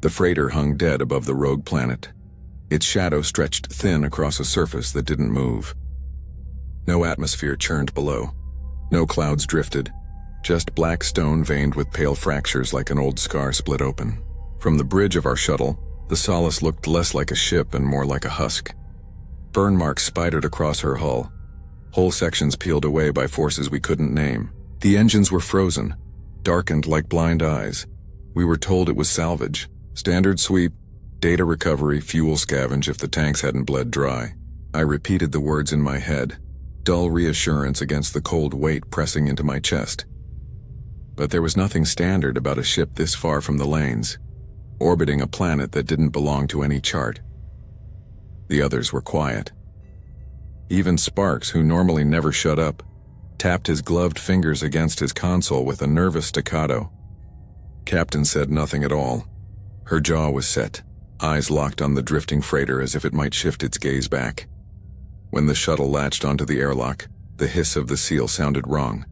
The freighter hung dead above the rogue planet. Its shadow stretched thin across a surface that didn't move. No atmosphere churned below. No clouds drifted. Just black stone veined with pale fractures like an old scar split open. From the bridge of our shuttle, the Solace looked less like a ship and more like a husk. Burn marks spidered across her hull. Whole sections peeled away by forces we couldn't name. The engines were frozen, darkened like blind eyes. We were told it was salvage, standard sweep, data recovery, fuel scavenge if the tanks hadn't bled dry. I repeated the words in my head, dull reassurance against the cold weight pressing into my chest. But there was nothing standard about a ship this far from the lanes, orbiting a planet that didn't belong to any chart. The others were quiet. Even Sparks, who normally never shut up, tapped his gloved fingers against his console with a nervous staccato. Captain said nothing at all. Her jaw was set, eyes locked on the drifting freighter as if it might shift its gaze back. When the shuttle latched onto the airlock, the hiss of the seal sounded wrong.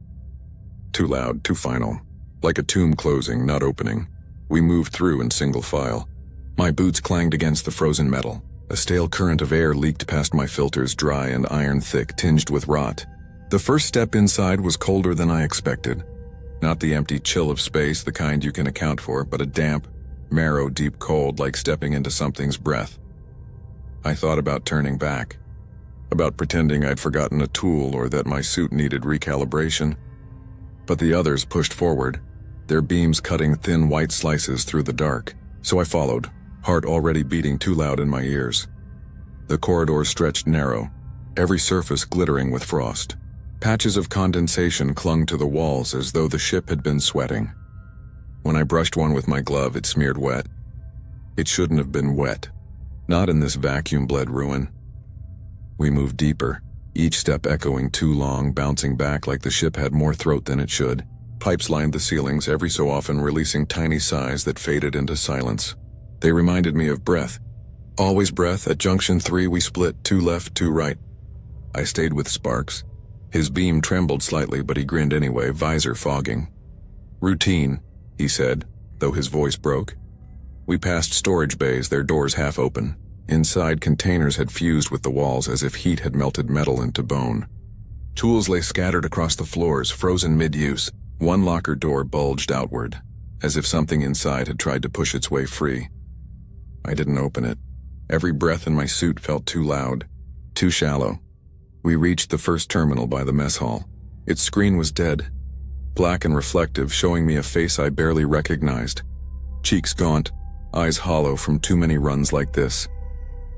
Too loud, too final. Like a tomb closing, not opening. We moved through in single file. My boots clanged against the frozen metal. A stale current of air leaked past my filters, dry and iron-thick, tinged with rot. The first step inside was colder than I expected. Not the empty chill of space, the kind you can account for, but a damp, marrow-deep cold like stepping into something's breath. I thought about turning back. About pretending I'd forgotten a tool or that my suit needed recalibration. But the others pushed forward, their beams cutting thin white slices through the dark. So I followed, heart already beating too loud in my ears. The corridors stretched narrow, every surface glittering with frost. Patches of condensation clung to the walls as though the ship had been sweating. When I brushed one with my glove, it smeared wet. It shouldn't have been wet. Not in this vacuum-bled ruin. We moved deeper, each step echoing too long, bouncing back like the ship had more throat than it should. Pipes lined the ceilings, every so often releasing tiny sighs that faded into silence. They reminded me of breath. Always breath. At Junction 3 we split, 2 left, 2 right. I stayed with Sparks. His beam trembled slightly, but he grinned anyway, visor fogging. Routine, he said, though his voice broke. We passed storage bays, their doors half open. Inside, containers had fused with the walls as if heat had melted metal into bone. Tools lay scattered across the floors, frozen mid-use. One locker door bulged outward, as if something inside had tried to push its way free. I didn't open it. Every breath in my suit felt too loud, too shallow. We reached the first terminal by the mess hall. Its screen was dead, black and reflective, showing me a face I barely recognized. Cheeks gaunt, eyes hollow from too many runs like this.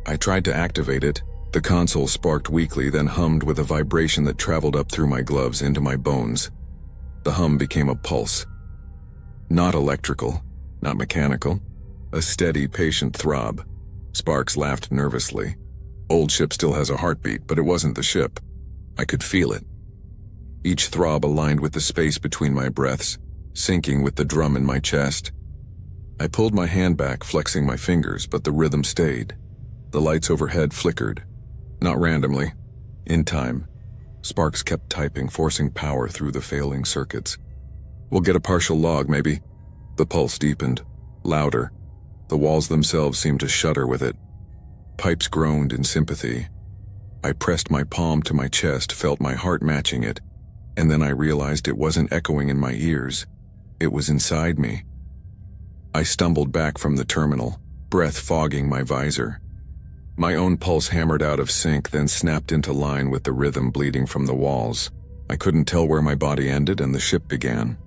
I tried to activate it. The console sparked weakly, then hummed with a vibration that traveled up through my gloves into my bones. The hum became a pulse. Not electrical, not mechanical. A steady, patient throb. Sparks laughed nervously. Old ship still has a heartbeat, but it wasn't the ship. I could feel it. Each throb aligned with the space between my breaths, syncing with the drum in my chest. I pulled my hand back, flexing my fingers, but the rhythm stayed. The lights overhead flickered. Not randomly. In time. Sparks kept typing, forcing power through the failing circuits. We'll get a partial log, maybe. The pulse deepened. Louder. The walls themselves seemed to shudder with it. Pipes groaned in sympathy. I pressed my palm to my chest, felt my heart matching it, and then I realized it wasn't echoing in my ears. It was inside me. I stumbled back from the terminal, breath fogging my visor. My own pulse hammered out of sync, then snapped into line with the rhythm bleeding from the walls. I couldn't tell where my body ended and the ship began.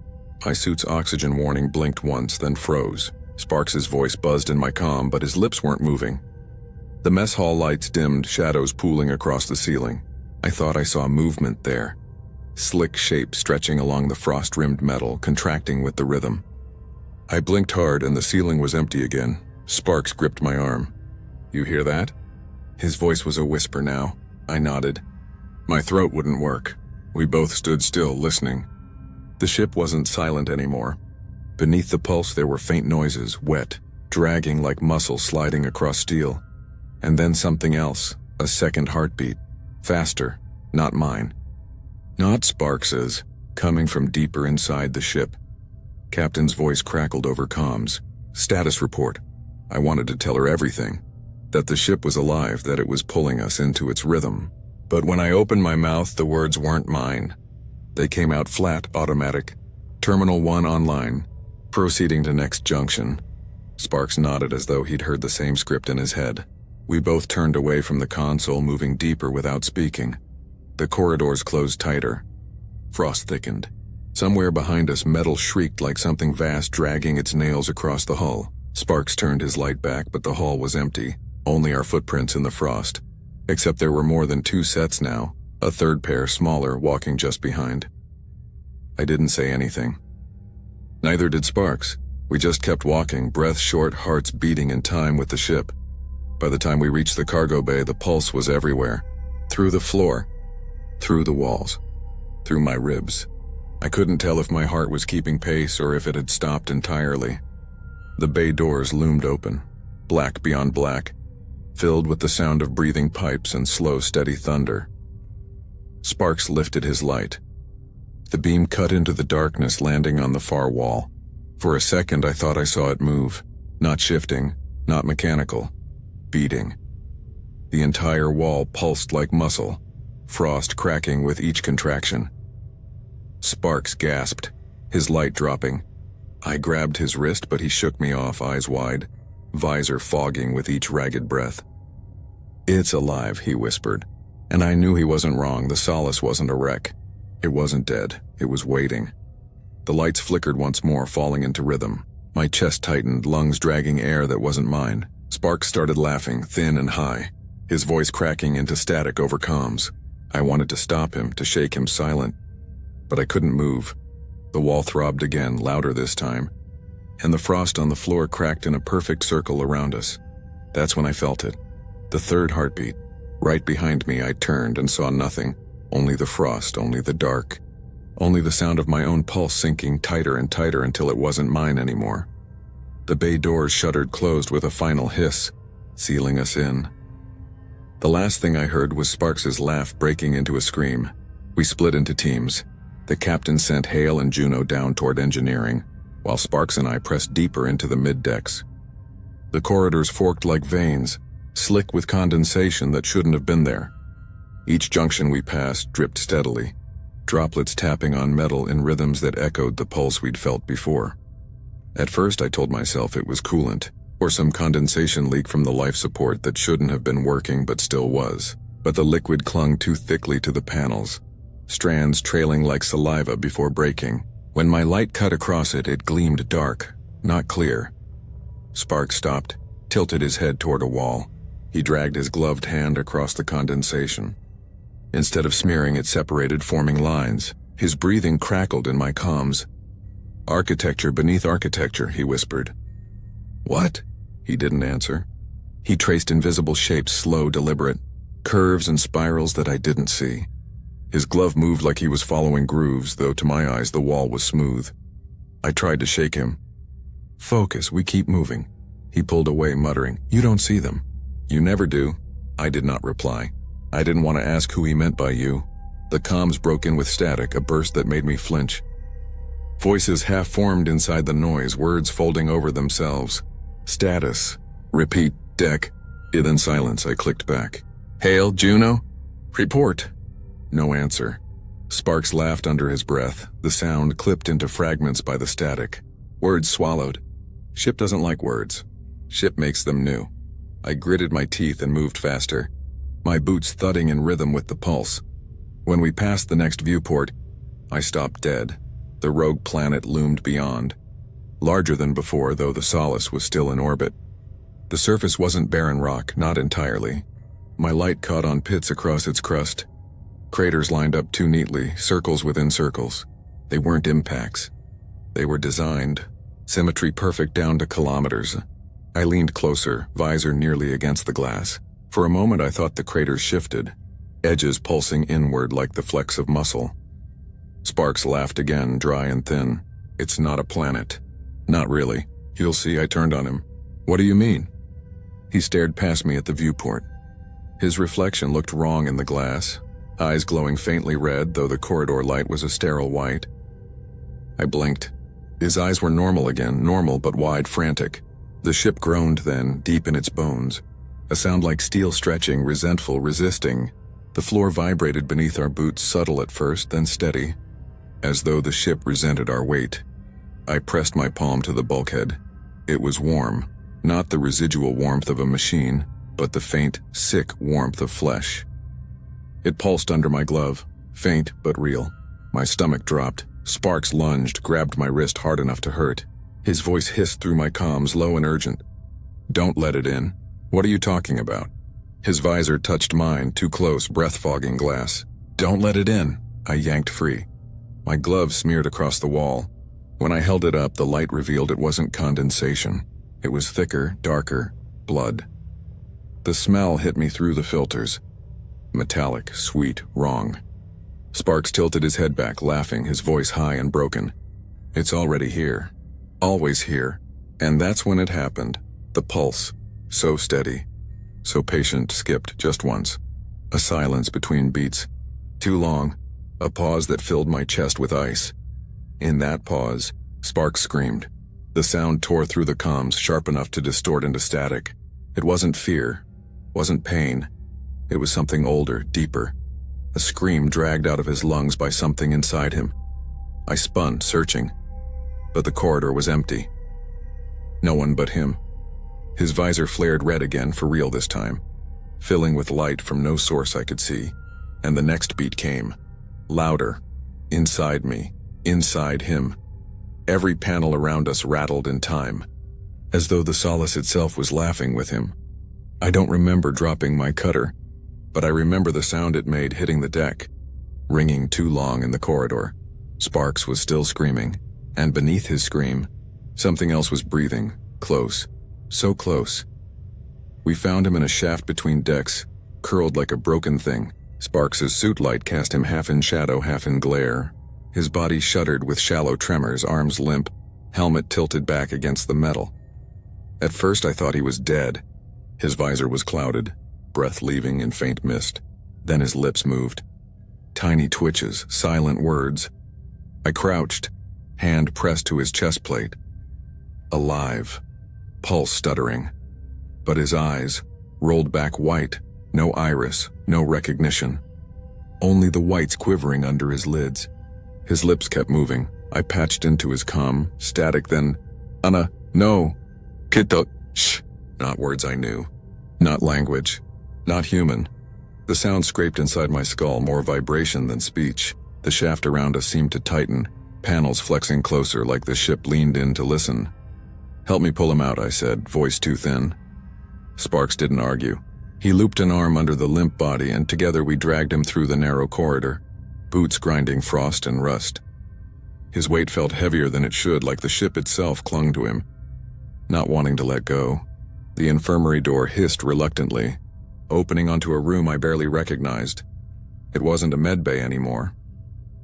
My suit's oxygen warning blinked once, then froze. Sparks's voice buzzed in my comm, but his lips weren't moving. The mess hall lights dimmed, shadows pooling across the ceiling. I thought I saw movement there. Slick shapes stretching along the frost-rimmed metal, contracting with the rhythm. I blinked hard and the ceiling was empty again. Sparks gripped my arm. "You hear that?" His voice was a whisper now. I nodded. My throat wouldn't work. We both stood still, listening. The ship wasn't silent anymore. Beneath the pulse there were faint noises, wet, dragging like muscle sliding across steel. And then something else, a second heartbeat. Faster, not mine. Not Sparks's, coming from deeper inside the ship. Captain's voice crackled over comms. "Status report. I wanted to tell her everything. That the ship was alive, that it was pulling us into its rhythm. But when I opened my mouth, the words weren't mine. They came out flat, automatic. Terminal 1 online. Proceeding to next junction. Sparks nodded as though he'd heard the same script in his head. We both turned away from the console, moving deeper without speaking. The corridors closed tighter. Frost thickened. Somewhere behind us, metal shrieked like something vast dragging its nails across the hull. Sparks turned his light back, but the hall was empty. Only our footprints in the frost. Except there were more than 2 sets now, a third pair, smaller, walking just behind. I didn't say anything. Neither did Sparks. We just kept walking, breath short, hearts beating in time with the ship. By the time we reached the cargo bay, the pulse was everywhere. Through the floor. Through the walls. Through my ribs. I couldn't tell if my heart was keeping pace or if it had stopped entirely. The bay doors loomed open, black beyond black, filled with the sound of breathing pipes and slow, steady thunder. Sparks lifted his light. The beam cut into the darkness, landing on the far wall. For a second, I thought I saw it move, not shifting, not mechanical, beating. The entire wall pulsed like muscle, frost cracking with each contraction. Sparks gasped, his light dropping. I grabbed his wrist, but he shook me off, eyes wide, visor fogging with each ragged breath. "It's alive," he whispered. And I knew he wasn't wrong. The Solace wasn't a wreck. It wasn't dead. It was waiting. The lights flickered once more, falling into rhythm. My chest tightened, lungs dragging air that wasn't mine. Sparks started laughing, thin and high, his voice cracking into static over comms. I wanted to stop him, to shake him silent, but I couldn't move. The wall throbbed again, louder this time, and the frost on the floor cracked in a perfect circle around us. That's when I felt it. The third heartbeat. Right behind me, I turned and saw nothing. Only the frost, only the dark. Only the sound of my own pulse sinking tighter and tighter until it wasn't mine anymore. The bay doors shuttered closed with a final hiss, sealing us in. The last thing I heard was Sparks's laugh breaking into a scream. We split into teams. The captain sent Hale and Juno down toward engineering, while Sparks and I pressed deeper into the mid-decks. The corridors forked like veins, slick with condensation that shouldn't have been there. Each junction we passed dripped steadily, droplets tapping on metal in rhythms that echoed the pulse we'd felt before. At first I told myself it was coolant, or some condensation leak from the life support that shouldn't have been working but still was. But the liquid clung too thickly to the panels, strands trailing like saliva before breaking. When my light cut across it, it gleamed dark, not clear. Sparks stopped, tilted his head toward a wall. He dragged his gloved hand across the condensation. Instead of smearing, it separated, forming lines. His breathing crackled in my comms. "Architecture beneath architecture," he whispered. "What?" He didn't answer. He traced invisible shapes, slow, deliberate, curves and spirals that I didn't see. His glove moved like he was following grooves, though to my eyes the wall was smooth. I tried to shake him. "Focus, we keep moving." He pulled away, muttering, "You don't see them." "You never do." I did not reply. I didn't want to ask who he meant by you. The comms broke in with static, a burst that made me flinch. Voices half-formed inside the noise, words folding over themselves. "Status. Repeat. Deck." In silence, I clicked back. "Hale, Juno? Report." No answer. Sparks laughed under his breath, the sound clipped into fragments by the static. Words swallowed. Ship doesn't like words. Ship makes them new. I gritted my teeth and moved faster, my boots thudding in rhythm with the pulse. When we passed the next viewport, I stopped dead. The rogue planet loomed beyond. Larger than before, though the Solace was still in orbit. The surface wasn't barren rock, not entirely. My light caught on pits across its crust. Craters lined up too neatly, circles within circles. They weren't impacts. They were designed. Symmetry perfect down to kilometers. I leaned closer, visor nearly against the glass. For a moment I thought the craters shifted, edges pulsing inward like the flecks of muscle. Sparks laughed again, dry and thin. "It's not a planet." "Not really. You'll see." I turned on him. "What do you mean?" He stared past me at the viewport. His reflection looked wrong in the glass, eyes glowing faintly red, though the corridor light was a sterile white. I blinked. His eyes were normal again, normal but wide, frantic. The ship groaned then, deep in its bones. A sound like steel stretching, resentful, resisting. The floor vibrated beneath our boots, subtle at first, then steady, as though the ship resented our weight. I pressed my palm to the bulkhead. It was warm, not the residual warmth of a machine, but the faint, sick warmth of flesh. It pulsed under my glove, faint but real. My stomach dropped. Sparks lunged, grabbed my wrist hard enough to hurt. His voice hissed through my comms, low and urgent. "Don't let it in. What are you talking about?" His visor touched mine, too close, breath-fogging glass. "Don't let it in." I yanked free. My glove smeared across the wall. When I held it up, the light revealed it wasn't condensation. It was thicker, darker, blood. The smell hit me through the filters. Metallic, sweet, wrong. Sparks tilted his head back, laughing, his voice high and broken. "It's already here. Always here." And that's when it happened. The pulse, so steady, so patient, skipped just once. A silence between beats. Too long. A pause that filled my chest with ice. In that pause, Sparks screamed. The sound tore through the comms, sharp enough to distort into static. It wasn't fear, wasn't pain. It was something older, deeper. A scream dragged out of his lungs by something inside him. I spun, searching, but the corridor was empty. No one but him. His visor flared red again, for real this time, filling with light from no source I could see. And the next beat came, louder, inside me, inside him. Every panel around us rattled in time, as though the solace itself was laughing with him. I don't remember dropping my cutter, but I remember the sound it made hitting the deck, ringing too long in the corridor. Sparks was still screaming, and beneath his scream, something else was breathing, close, so close. We found him in a shaft between decks, curled like a broken thing. Sparks's suit light cast him half in shadow, half in glare. His body shuddered with shallow tremors, arms limp, helmet tilted back against the metal. At first I thought he was dead. His visor was clouded, breath leaving in faint mist. Then his lips moved. Tiny twitches, silent words. I crouched, hand pressed to his chest plate. Alive, pulse stuttering. But his eyes, rolled back white, no iris, no recognition. Only the whites quivering under his lids. His lips kept moving. I patched into his comm, static, then, "Anna, no. Kito, shh." Not words I knew. Not language. Not human. The sound scraped inside my skull, more vibration than speech. The shaft around us seemed to tighten, panels flexing closer like the ship leaned in to listen. "Help me pull him out," I said, voice too thin. Sparks didn't argue. He looped an arm under the limp body, and together we dragged him through the narrow corridor, boots grinding frost and rust. His weight felt heavier than it should, like the ship itself clung to him, not wanting to let go. The infirmary door hissed reluctantly, opening onto a room I barely recognized. It wasn't a med bay anymore.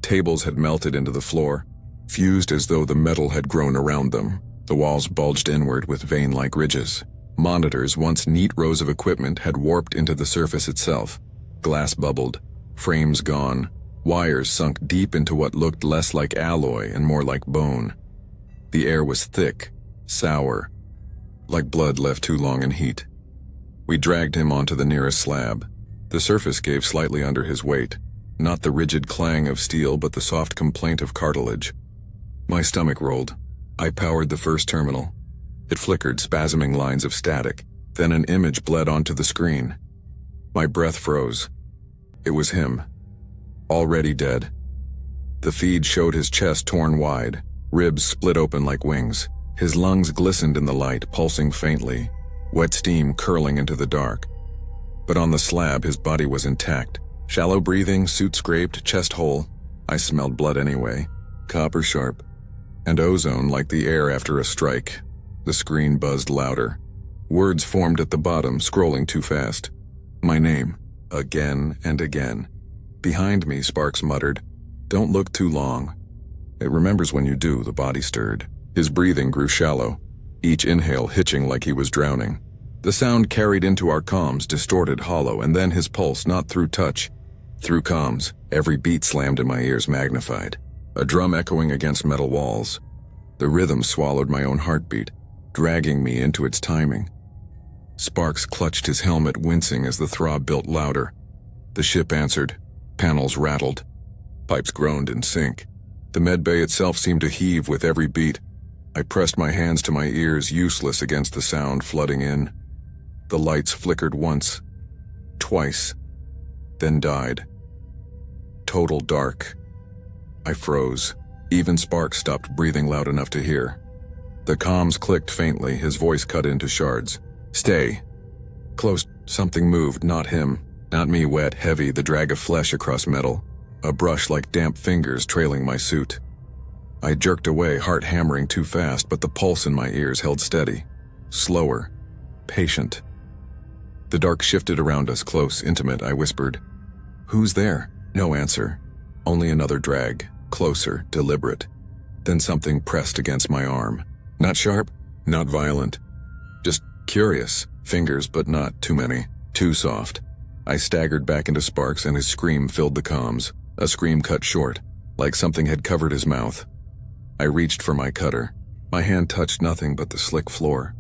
Tables had melted into the floor, fused as though the metal had grown around them. The walls bulged inward with vein-like ridges. Monitors, once neat rows of equipment, had warped into the surface itself. Glass bubbled, frames gone, wires sunk deep into what looked less like alloy and more like bone. The air was thick, sour, like blood left too long in heat. We dragged him onto the nearest slab. The surface gave slightly under his weight, not the rigid clang of steel but the soft complaint of cartilage. My stomach rolled. I powered the first terminal. It flickered, spasming lines of static. Then an image bled onto the screen. My breath froze. It was him. Already dead. The feed showed his chest torn wide, ribs split open like wings. His lungs glistened in the light, pulsing faintly, wet steam curling into the dark. But on the slab, his body was intact. Shallow breathing, suit scraped, chest whole. I smelled blood anyway, copper sharp, and ozone like the air after a strike. The screen buzzed louder. Words formed at the bottom, scrolling too fast. My name, again and again. Behind me, Sparks muttered, "Don't look too long." It remembers when you do, the body stirred. His breathing grew shallow, each inhale hitching like he was drowning. The sound carried into our comms, distorted, hollow, and then his pulse, not through touch, through comms. Every beat slammed in my ears, magnified. A drum echoing against metal walls. The rhythm swallowed my own heartbeat, dragging me into its timing. Sparks clutched his helmet, wincing as the throb built louder. The ship answered. Panels rattled. Pipes groaned in sync. The medbay itself seemed to heave with every beat. I pressed my hands to my ears, useless against the sound flooding in. The lights flickered once, twice, then died. Total dark. I froze. Even Sparks stopped breathing loud enough to hear. The comms clicked faintly, his voice cut into shards. Stay. Close. Something moved, not him. Not me, wet, heavy, the drag of flesh across metal. A brush like damp fingers trailing my suit. I jerked away, heart hammering too fast, but the pulse in my ears held steady. Slower. Patient. The dark shifted around us, close, intimate. I whispered. Who's there? No answer. Only another drag. Closer, deliberate. Then something pressed against my arm. Not sharp, not violent. Just curious. Fingers, but not too many. Too soft. I staggered back into Sparks and his scream filled the comms. A scream cut short, like something had covered his mouth. I reached for my cutter. My hand touched nothing but the slick floor.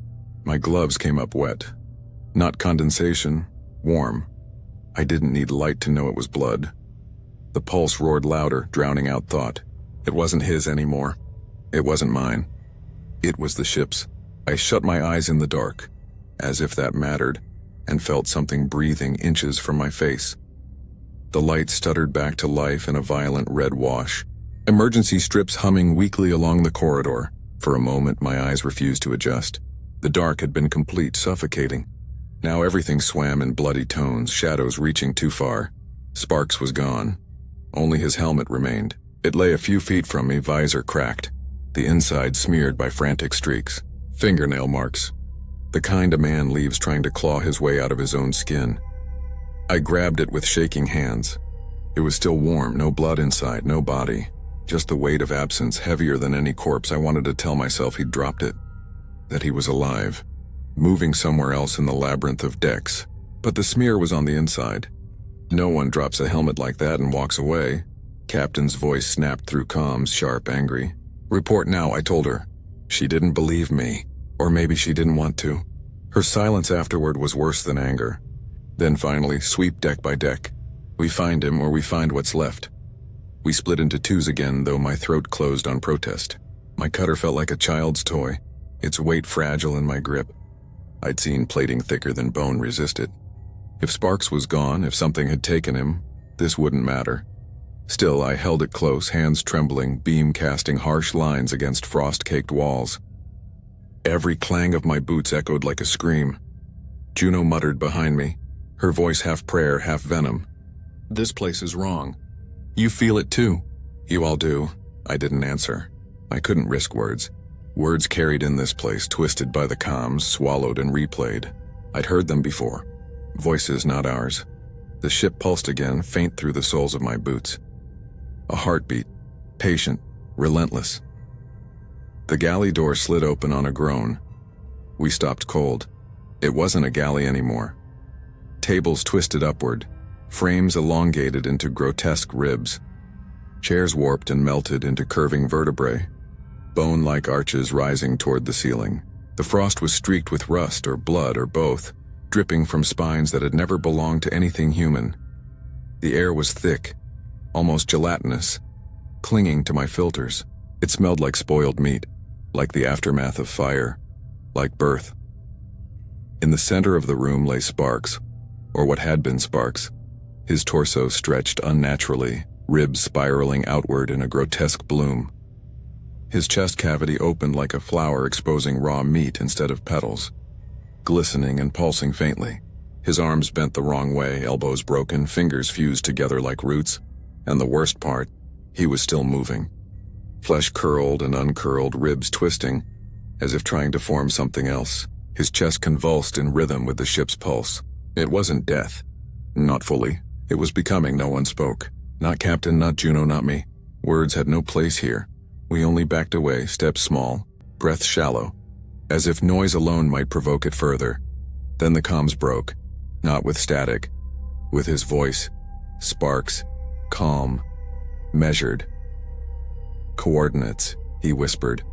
My gloves came up wet. Not condensation, warm. I didn't need light to know it was blood. The pulse roared louder, drowning out thought. It wasn't his anymore. It wasn't mine. It was the ship's. I shut my eyes in the dark, as if that mattered, and felt something breathing inches from my face. The light stuttered back to life in a violent red wash. Emergency strips humming weakly along the corridor. For a moment, my eyes refused to adjust. The dark had been complete, suffocating. Now everything swam in bloody tones, shadows reaching too far. Sparks was gone. Only his helmet remained. It lay a few feet from me, visor cracked. The inside smeared by frantic streaks. Fingernail marks. The kind a man leaves trying to claw his way out of his own skin. I grabbed it with shaking hands. It was still warm, no blood inside, no body. Just the weight of absence, heavier than any corpse. I wanted to tell myself he'd dropped it. That he was alive. Moving somewhere else in the labyrinth of decks. But the smear was on the inside. No one drops a helmet like that and walks away. Captain's voice snapped through comms, sharp, angry. Report now, I told her. She didn't believe me. Or maybe she didn't want to. Her silence afterward was worse than anger. Then finally, sweep deck by deck. We find him or we find what's left. We split into twos again, though my throat closed on protest. My cutter felt like a child's toy, its weight fragile in my grip. I'd seen plating thicker than bone resist it. If Sparks was gone, if something had taken him, this wouldn't matter. Still, I held it close, hands trembling, beam casting harsh lines against frost-caked walls. Every clang of my boots echoed like a scream. Juno muttered behind me, her voice half prayer, half venom. This place is wrong. You feel it too. You all do. I didn't answer. I couldn't risk words. Words carried in this place, twisted by the comms, swallowed and replayed. I'd heard them before. Voices not ours. The ship pulsed again, faint through the soles of my boots. A heartbeat, patient, relentless. The galley door slid open on a groan. We stopped cold. It wasn't a galley anymore. Tables twisted upward, frames elongated into grotesque ribs. Chairs warped and melted into curving vertebrae, bone-like arches rising toward the ceiling. The frost was streaked with rust or blood or both, dripping from spines that had never belonged to anything human. The air was thick, almost gelatinous, clinging to my filters. It smelled like spoiled meat, like the aftermath of fire, like birth. In the center of the room lay Sparks, or what had been Sparks. His torso stretched unnaturally, ribs spiraling outward in a grotesque bloom. His chest cavity opened like a flower exposing raw meat instead of petals, glistening and pulsing faintly. His arms bent the wrong way, elbows broken, fingers fused together like roots, and the worst part, he was still moving. Flesh curled and uncurled, ribs twisting, as if trying to form something else. His chest convulsed in rhythm with the ship's pulse. It wasn't death. Not fully. It was becoming. No one spoke. Not Captain, not Juno, not me. Words had no place here. We only backed away, steps small, breath shallow, as if noise alone might provoke it further. Then the comms broke, not with static, with his voice. Sparks, calm, measured. Coordinates, he whispered.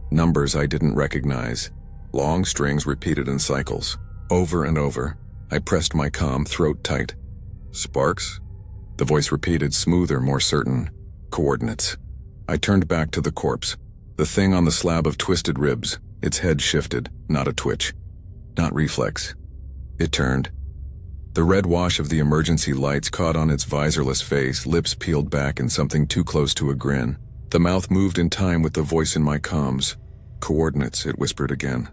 Numbers I didn't recognize. Long strings repeated in cycles. Over and over. I pressed my comm, throat tight. Sparks? The voice repeated, smoother, more certain. Coordinates. I turned back to the corpse. The thing on the slab of twisted ribs. Its head shifted, not a twitch. Not reflex. It turned. The red wash of the emergency lights caught on its visorless face, lips peeled back in something too close to a grin. The mouth moved in time with the voice in my comms. Coordinates, it whispered again.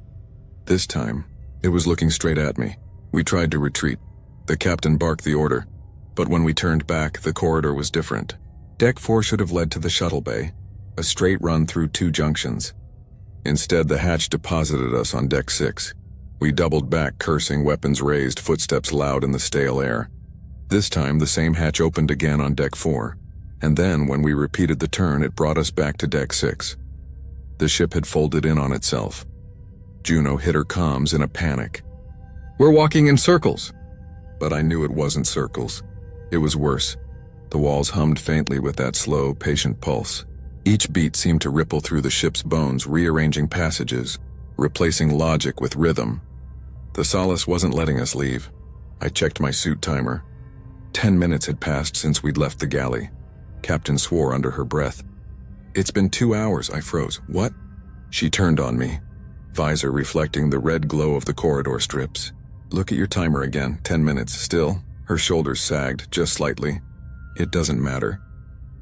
This time, it was looking straight at me. We tried to retreat. The captain barked the order. But when we turned back, the corridor was different. Deck 4 should have led to the shuttle bay, a straight run through 2 junctions. Instead, the hatch deposited us on Deck 6. We doubled back, cursing, weapons raised, footsteps loud in the stale air. This time, the same hatch opened again on Deck 4, and then, when we repeated the turn, it brought us back to Deck 6. The ship had folded in on itself. Juno hit her comms in a panic. "We're walking in circles!" But I knew it wasn't circles. It was worse. The walls hummed faintly with that slow, patient pulse. Each beat seemed to ripple through the ship's bones, rearranging passages, replacing logic with rhythm. The solace wasn't letting us leave. I checked my suit timer. 10 minutes had passed since we'd left the galley. Captain swore under her breath. "It's been 2 hours," I froze. "What?" She turned on me, visor reflecting the red glow of the corridor strips. "Look at your timer again, 10 minutes, still." Her shoulders sagged, just slightly. "It doesn't matter.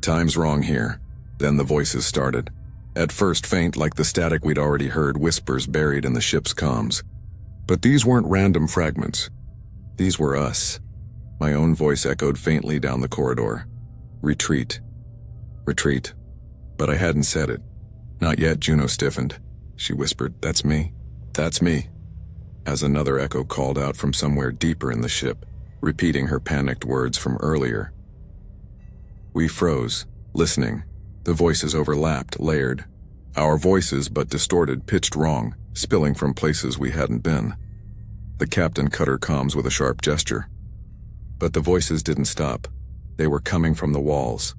Time's wrong here." Then the voices started. At first faint, like the static we'd already heard, whispers buried in the ship's comms. But these weren't random fragments. These were us. My own voice echoed faintly down the corridor. "Retreat. Retreat." But I hadn't said it. "Not yet," Juno stiffened. She whispered, "That's me. That's me." As another echo called out from somewhere deeper in the ship, repeating her panicked words from earlier. We froze, listening. The voices overlapped, layered. Our voices, but distorted, pitched wrong, spilling from places we hadn't been. The captain cut her comms with a sharp gesture. But the voices didn't stop. They were coming from the walls.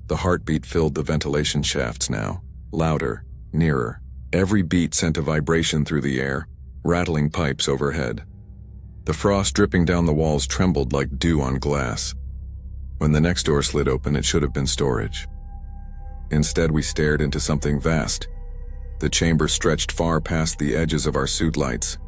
The heartbeat filled the ventilation shafts now, louder, nearer. Every beat sent a vibration through the air, rattling pipes overhead. The frost dripping down the walls trembled like dew on glass. When the next door slid open, it should have been storage. Instead, we stared into something vast. The chamber stretched far past the edges of our suit lights.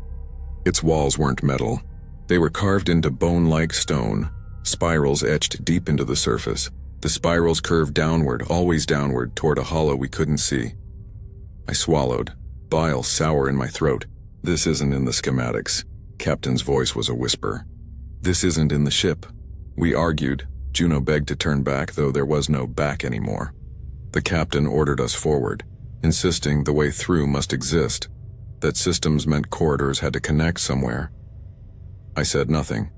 Its walls weren't metal. They were carved into bone-like stone, spirals etched deep into the surface. The spirals curved downward, always downward, toward a hollow we couldn't see. I swallowed, bile sour in my throat. "This isn't in the schematics." Captain's voice was a whisper. "This isn't in the ship." We argued. Juno begged to turn back, though there was no back anymore. The captain ordered us forward, insisting the way through must exist, that systems meant corridors had to connect somewhere. I said nothing.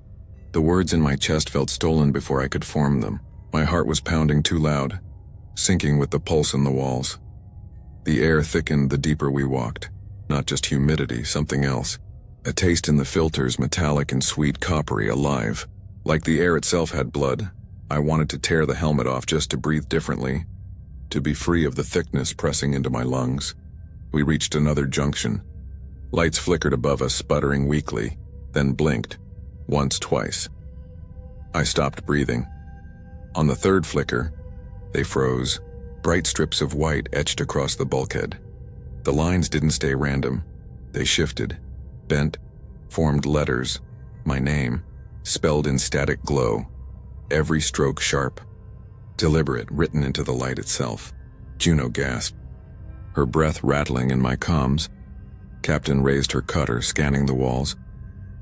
The words in my chest felt stolen before I could form them. My heart was pounding too loud, sinking with the pulse in the walls. The air thickened the deeper we walked. Not just humidity, something else. A taste in the filters, metallic and sweet, coppery, alive. Like the air itself had blood. I wanted to tear the helmet off just to breathe differently, to be free of the thickness pressing into my lungs. We reached another junction. Lights flickered above us, sputtering weakly, then blinked. Once, twice. I stopped breathing. On the third flicker, they froze. Bright strips of white etched across the bulkhead. The lines didn't stay random. They shifted, bent, formed letters. My name, spelled in static glow. Every stroke sharp, deliberate, written into the light itself. Juno gasped, her breath rattling in my comms. Captain raised her cutter, scanning the walls.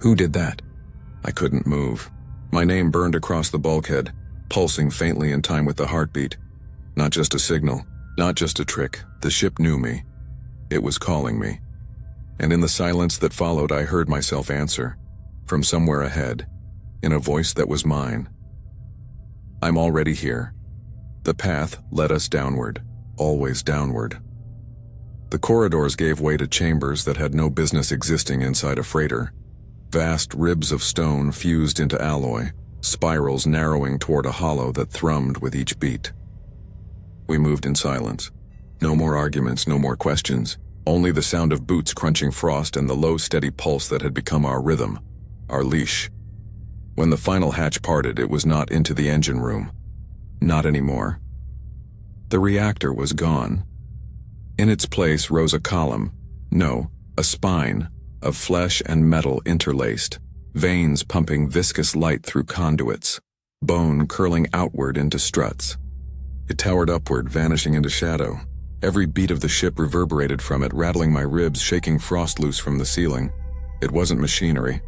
"Who did that?" I couldn't move. My name burned across the bulkhead, pulsing faintly in time with the heartbeat. Not just a signal, not just a trick. The ship knew me. It was calling me. And in the silence that followed, I heard myself answer, from somewhere ahead, in a voice that was mine. "I'm already here." The path led us downward, always downward. The corridors gave way to chambers that had no business existing inside a freighter. Vast ribs of stone fused into alloy, spirals narrowing toward a hollow that thrummed with each beat. We moved in silence. No more arguments, no more questions, Only the sound of boots crunching frost and the low, steady pulse that had become our rhythm, our leash. When the final hatch parted, it was not into the engine room. Not anymore. The reactor was gone. In its place rose a column, no, a spine, of flesh and metal interlaced, veins pumping viscous light through conduits, bone curling outward into struts. It towered upward, vanishing into shadow. Every beat of the ship reverberated from it, rattling my ribs, shaking frost loose from the ceiling. It wasn't machinery.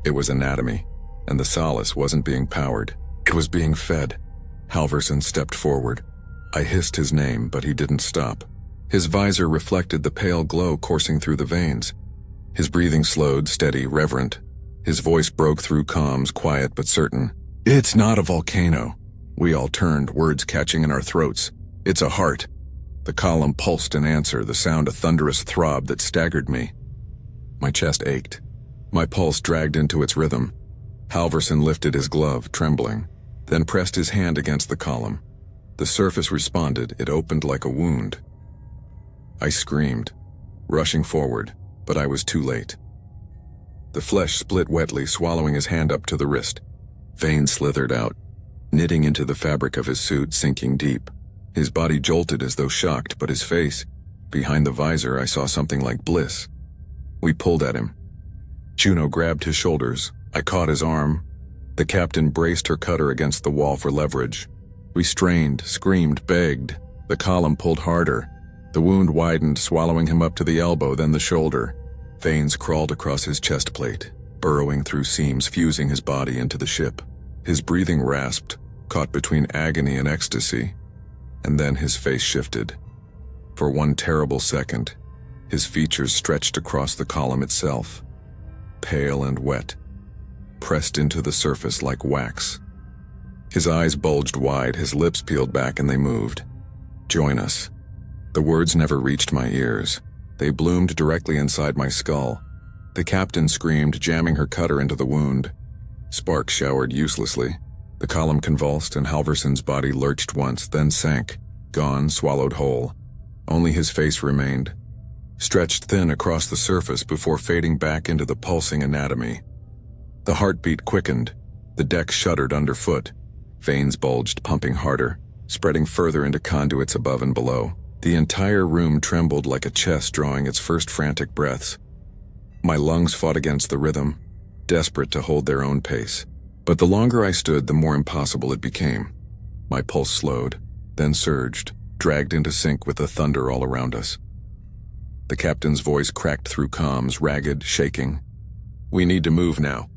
It was anatomy, and the solace wasn't being powered. It was being fed. Halverson stepped forward. I hissed his name, but he didn't stop. His visor reflected the pale glow coursing through the veins. His breathing slowed, steady, reverent. His voice broke through comms, quiet but certain. "It's not a volcano." We all turned, words catching in our throats. "It's a heart." The column pulsed in answer, the sound a thunderous throb that staggered me. My chest ached. My pulse dragged into its rhythm. Halverson lifted his glove, trembling, then pressed his hand against the column. The surface responded. It opened like a wound. I screamed, rushing forward, but I was too late. The flesh split wetly, swallowing his hand up to the wrist. Veins slithered out, knitting into the fabric of his suit, sinking deep. His body jolted as though shocked, but his face, behind the visor, I saw something like bliss. We pulled at him. Juno grabbed his shoulders. I caught his arm. The captain braced her cutter against the wall for leverage. We strained, screamed, begged. The column pulled harder. The wound widened, swallowing him up to the elbow, then the shoulder. Veins crawled across his chest plate, burrowing through seams, fusing his body into the ship. His breathing rasped, caught between agony and ecstasy. And then his face shifted. For one terrible second, his features stretched across the column itself, pale and wet, pressed into the surface like wax. His eyes bulged wide, his lips peeled back, and they moved. "Join us." The words never reached my ears. They bloomed directly inside my skull. The captain screamed, jamming her cutter into the wound. Sparks showered uselessly. The column convulsed, and Halverson's body lurched once, then sank, gone, swallowed whole. Only his face remained, stretched thin across the surface before fading back into the pulsing anatomy. The heartbeat quickened. The deck shuddered underfoot. Veins bulged, pumping harder, spreading further into conduits above and below. The entire room trembled like a chest drawing its first frantic breaths. My lungs fought against the rhythm, desperate to hold their own pace. But the longer I stood, the more impossible it became. My pulse slowed, then surged, dragged into sync with the thunder all around us. The captain's voice cracked through comms, ragged, shaking. "We need to move now."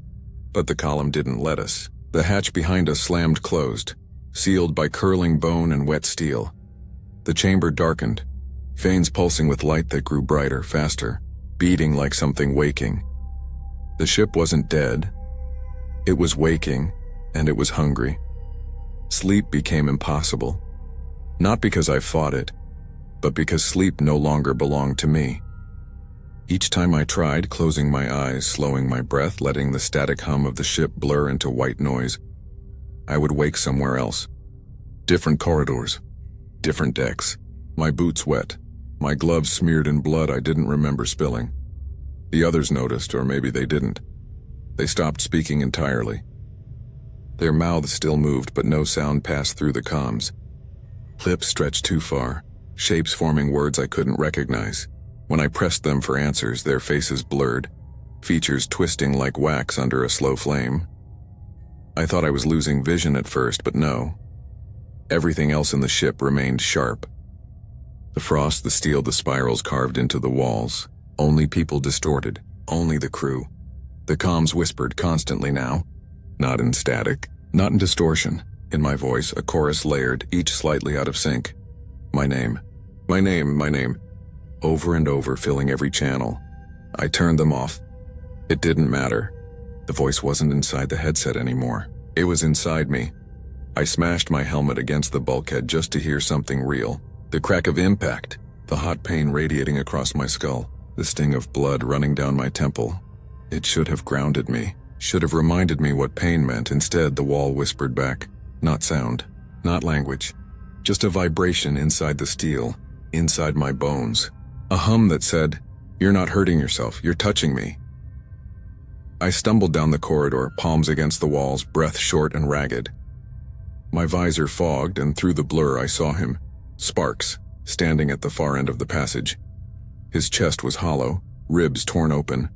But the column didn't let us. The hatch behind us slammed closed, sealed by curling bone and wet steel. The chamber darkened, veins pulsing with light that grew brighter, faster, beating like something waking. The ship wasn't dead. It was waking, and it was hungry. Sleep became impossible. Not because I fought it, but because sleep no longer belonged to me. Each time I tried, closing my eyes, slowing my breath, letting the static hum of the ship blur into white noise, I would wake somewhere else. Different corridors, different decks, my boots wet, my gloves smeared in blood I didn't remember spilling. The others noticed, or maybe they didn't. They stopped speaking entirely. Their mouths still moved, but no sound passed through the comms. Lips stretched too far, shapes forming words I couldn't recognize. When I pressed them for answers, their faces blurred, features twisting like wax under a slow flame. I thought I was losing vision at first, but no. Everything else in the ship remained sharp. The frost, the steel, the spirals carved into the walls. Only people distorted, only the crew. The comms whispered constantly now. Not in static, not in distortion. In my voice, a chorus layered, each slightly out of sync. My name, my name, my name. Over and over, filling every channel. I turned them off. It didn't matter. The voice wasn't inside the headset anymore. It was inside me. I smashed my helmet against the bulkhead just to hear something real. The crack of impact, the hot pain radiating across my skull, the sting of blood running down my temple. It should have grounded me, should have reminded me what pain meant. Instead, the wall whispered back. Not sound, not language, just a vibration inside the steel, inside my bones. A hum that said, "You're not hurting yourself, you're touching me." I stumbled down the corridor, palms against the walls, breath short and ragged. My visor fogged, and through the blur I saw him, Sparks, standing at the far end of the passage. His chest was hollow, ribs torn open,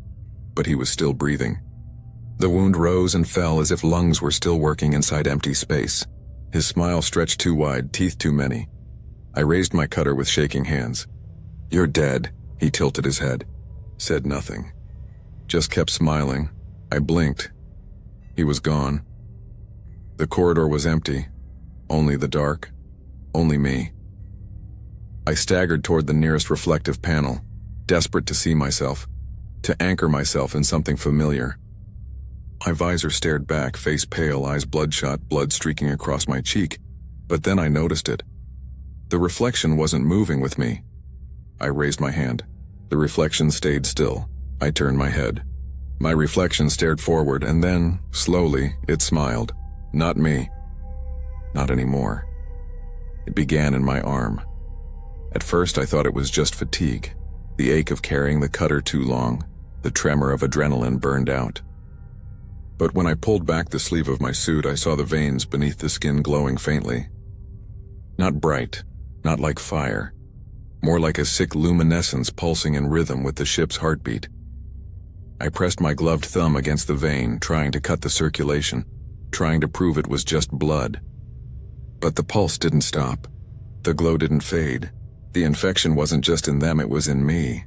but he was still breathing. The wound rose and fell as if lungs were still working inside empty space. His smile stretched too wide, teeth too many. I raised my cutter with shaking hands. "You're dead." He tilted his head, said nothing, just kept smiling. I blinked. He was gone. The corridor was empty. Only the dark. Only me. I staggered toward the nearest reflective panel, desperate to see myself, to anchor myself in something familiar. My visor stared back, face pale, eyes bloodshot, blood streaking across my cheek, but then I noticed it. The reflection wasn't moving with me. I raised my hand. The reflection stayed still. I turned my head. My reflection stared forward, and then, slowly, it smiled. Not me. Not anymore. It began in my arm. At first I thought it was just fatigue, the ache of carrying the cutter too long, the tremor of adrenaline burned out. But when I pulled back the sleeve of my suit, I saw the veins beneath the skin glowing faintly. Not bright, not like fire, more like a sick luminescence pulsing in rhythm with the ship's heartbeat. I pressed my gloved thumb against the vein, trying to cut the circulation, trying to prove it was just blood. But the pulse didn't stop. The glow didn't fade. The infection wasn't just in them, it was in me.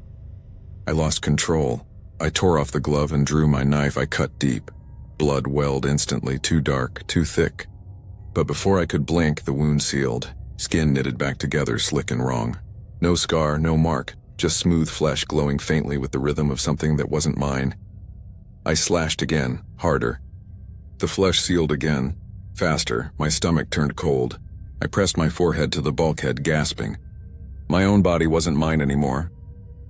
I lost control. I tore off the glove and drew my knife. I cut deep. Blood welled instantly, too dark, too thick. But before I could blink, the wound sealed, skin knitted back together, slick and wrong. No scar, no mark, just smooth flesh glowing faintly with the rhythm of something that wasn't mine. I slashed again, harder. The flesh sealed again, faster. My stomach turned cold. I pressed my forehead to the bulkhead, gasping. My own body wasn't mine anymore.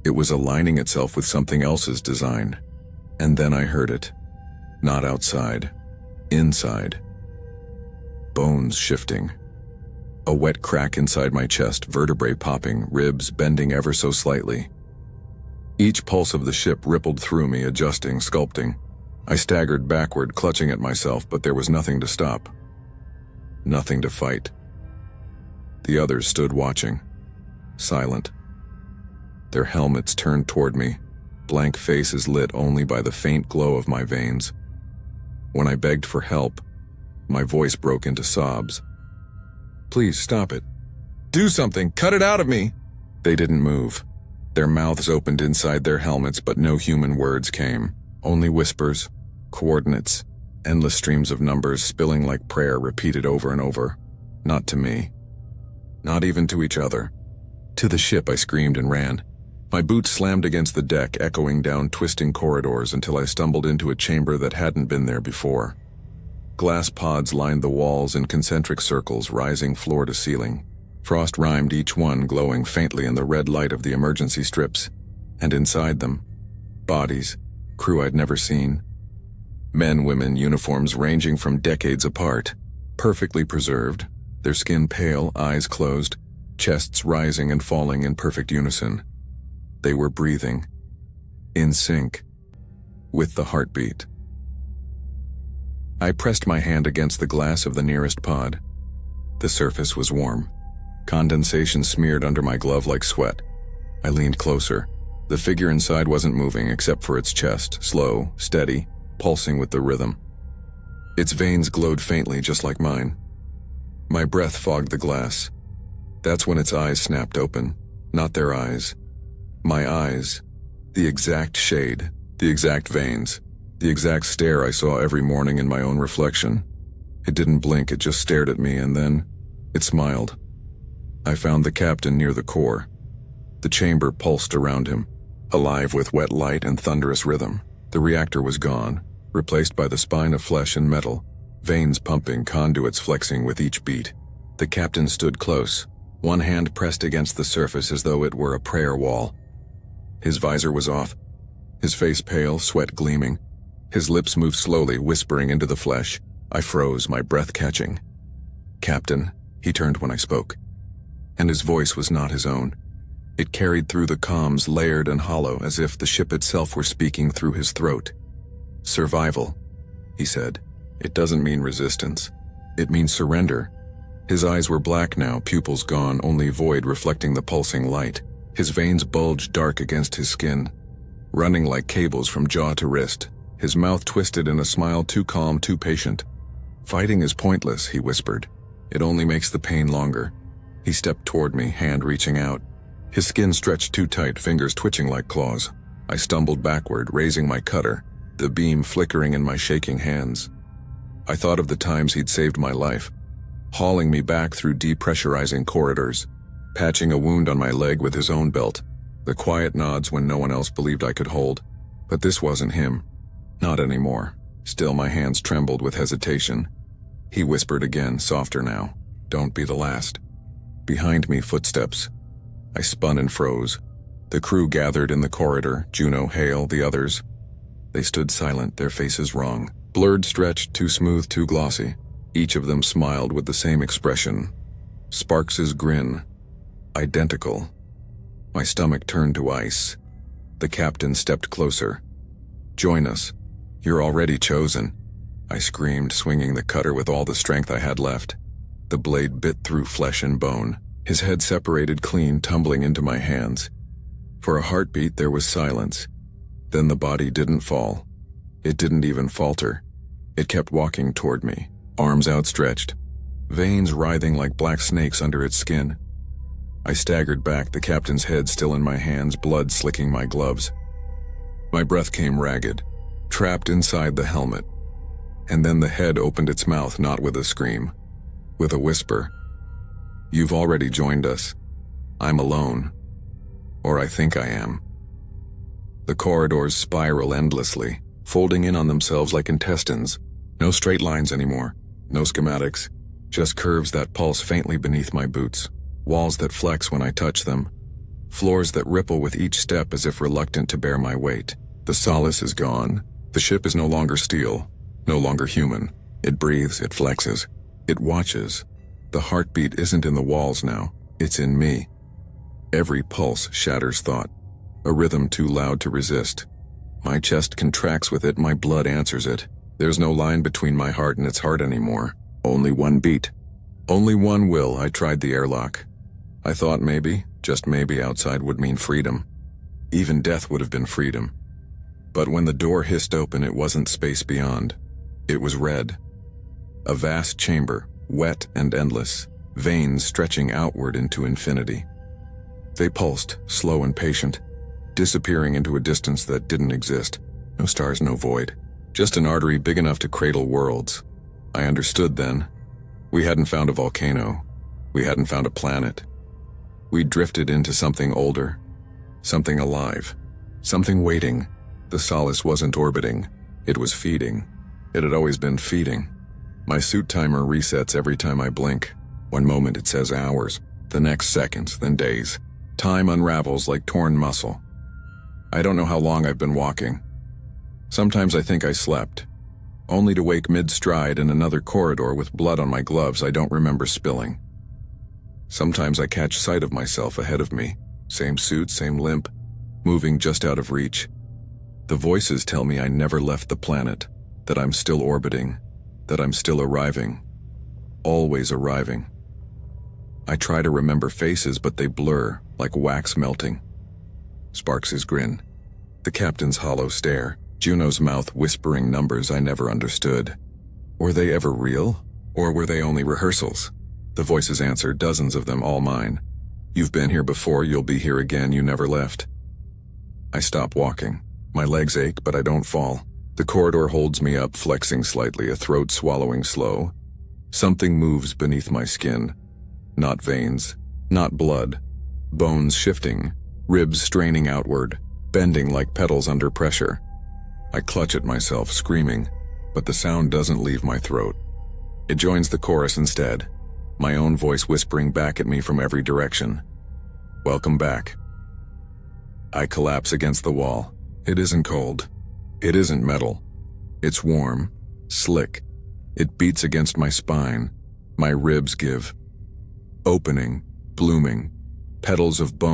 It was aligning itself with something else's design. And then I heard it. Not outside. Inside. Bones shifting. A wet crack inside my chest, vertebrae popping, ribs bending ever so slightly. Each pulse of the ship rippled through me, adjusting, sculpting. I staggered backward, clutching at myself, but there was nothing to stop. Nothing to fight. The others stood watching, silent. Their helmets turned toward me, blank faces lit only by the faint glow of my veins. When I begged for help, my voice broke into sobs. "Please stop it. Do something. Cut it out of me." They didn't move. Their mouths opened inside their helmets, but no human words came. Only whispers, coordinates, endless streams of numbers spilling like prayer repeated over and over. Not to me. Not even to each other. To the ship, I screamed and ran. My boots slammed against the deck, echoing down twisting corridors until I stumbled into a chamber that hadn't been there before. Glass pods lined the walls in concentric circles, rising floor to ceiling. Frost rimed each one, glowing faintly in the red light of the emergency strips. And inside them, bodies, crew I'd never seen. Men, women, uniforms ranging from decades apart, perfectly preserved, their skin pale, eyes closed, chests rising and falling in perfect unison. They were breathing, in sync, with the heartbeat. I pressed my hand against the glass of the nearest pod. The surface was warm. Condensation smeared under my glove like sweat. I leaned closer. The figure inside wasn't moving except for its chest, slow, steady, pulsing with the rhythm. Its veins glowed faintly just like mine. My breath fogged the glass. That's when its eyes snapped open. Not their eyes. My eyes. The exact shade, the exact veins, the exact stare I saw every morning in my own reflection. It didn't blink, it just stared at me, and then it smiled. I found the captain near the core. The chamber pulsed around him, alive with wet light and thunderous rhythm. The reactor was gone, replaced by the spine of flesh and metal, veins pumping, conduits flexing with each beat. The captain stood close, one hand pressed against the surface as though it were a prayer wall. His visor was off, his face pale, sweat gleaming. His lips moved slowly, whispering into the flesh. I froze, my breath catching. "Captain," he turned when I spoke. And his voice was not his own. It carried through the comms, layered and hollow, as if the ship itself were speaking through his throat. "Survival," he said. "It doesn't mean resistance. It means surrender." His eyes were black now, pupils gone, only void reflecting the pulsing light. His veins bulged dark against his skin, running like cables from jaw to wrist. His mouth twisted in a smile too calm, too patient. "Fighting is pointless," he whispered. "It only makes the pain longer." He stepped toward me, hand reaching out. His skin stretched too tight, fingers twitching like claws. I stumbled backward, raising my cutter, the beam flickering in my shaking hands. I thought of the times he'd saved my life, hauling me back through depressurizing corridors, patching a wound on my leg with his own belt, the quiet nods when no one else believed I could hold. But this wasn't him. Not anymore. Still, my hands trembled with hesitation. He whispered again, softer now. "Don't be the last." Behind me, footsteps. I spun and froze. The crew gathered in the corridor, Juno, Hale, the others. They stood silent, their faces wrung. Blurred, stretched, too smooth, too glossy. Each of them smiled with the same expression. Sparks's grin. Identical. My stomach turned to ice. The captain stepped closer. "Join us. You're already chosen," I screamed, swinging the cutter with all the strength I had left. The blade bit through flesh and bone. His head separated clean, tumbling into my hands. For a heartbeat, there was silence. Then the body didn't fall. It didn't even falter. It kept walking toward me, arms outstretched, veins writhing like black snakes under its skin. I staggered back, the captain's head still in my hands, blood slicking my gloves. My breath came ragged, trapped inside the helmet. And then the head opened its mouth, not with a scream, with a whisper. "You've already joined us. I'm alone. Or I think I am." The corridors spiral endlessly, folding in on themselves like intestines. No straight lines anymore, no schematics, just curves that pulse faintly beneath my boots, walls that flex when I touch them, floors that ripple with each step as if reluctant to bear my weight. The solace is gone. The ship is no longer steel, no longer human. It breathes, it flexes, it watches. The heartbeat isn't in the walls now, it's in me. Every pulse shatters thought, a rhythm too loud to resist. My chest contracts with it, my blood answers it. There's no line between my heart and its heart anymore. Only one beat. Only one will. I tried the airlock. I thought maybe, just maybe, outside would mean freedom. Even death would have been freedom. But when the door hissed open, it wasn't space beyond. It was red. A vast chamber, wet and endless, veins stretching outward into infinity. They pulsed, slow and patient, disappearing into a distance that didn't exist. No stars, no void. Just an artery big enough to cradle worlds. I understood then. We hadn't found a volcano. We hadn't found a planet. We drifted into something older. Something alive. Something waiting. The solace wasn't orbiting. It was feeding. It had always been feeding. My suit timer resets every time I blink. One moment it says hours, the next seconds, then days. Time unravels like torn muscle. I don't know how long I've been walking. Sometimes I think I slept, only to wake mid-stride in another corridor with blood on my gloves I don't remember spilling. Sometimes I catch sight of myself ahead of me, same suit, same limp, moving just out of reach. The voices tell me I never left the planet, that I'm still orbiting, that I'm still arriving, always arriving. I try to remember faces, but they blur, like wax melting. Sparks's grin, the captain's hollow stare, Juno's mouth whispering numbers I never understood. Were they ever real? Or were they only rehearsals? The voices answer, dozens of them, all mine. "You've been here before, you'll be here again, you never left." I stop walking. My legs ache, but I don't fall. The corridor holds me up, flexing slightly, a throat swallowing slow. Something moves beneath my skin. Not veins, not blood. Bones shifting, ribs straining outward, bending like petals under pressure. I clutch at myself, screaming, but the sound doesn't leave my throat. It joins the chorus instead, my own voice whispering back at me from every direction. "Welcome back." I collapse against the wall. It isn't cold. It isn't metal. It's warm, slick. It beats against my spine. My ribs give. Opening, blooming, petals of bone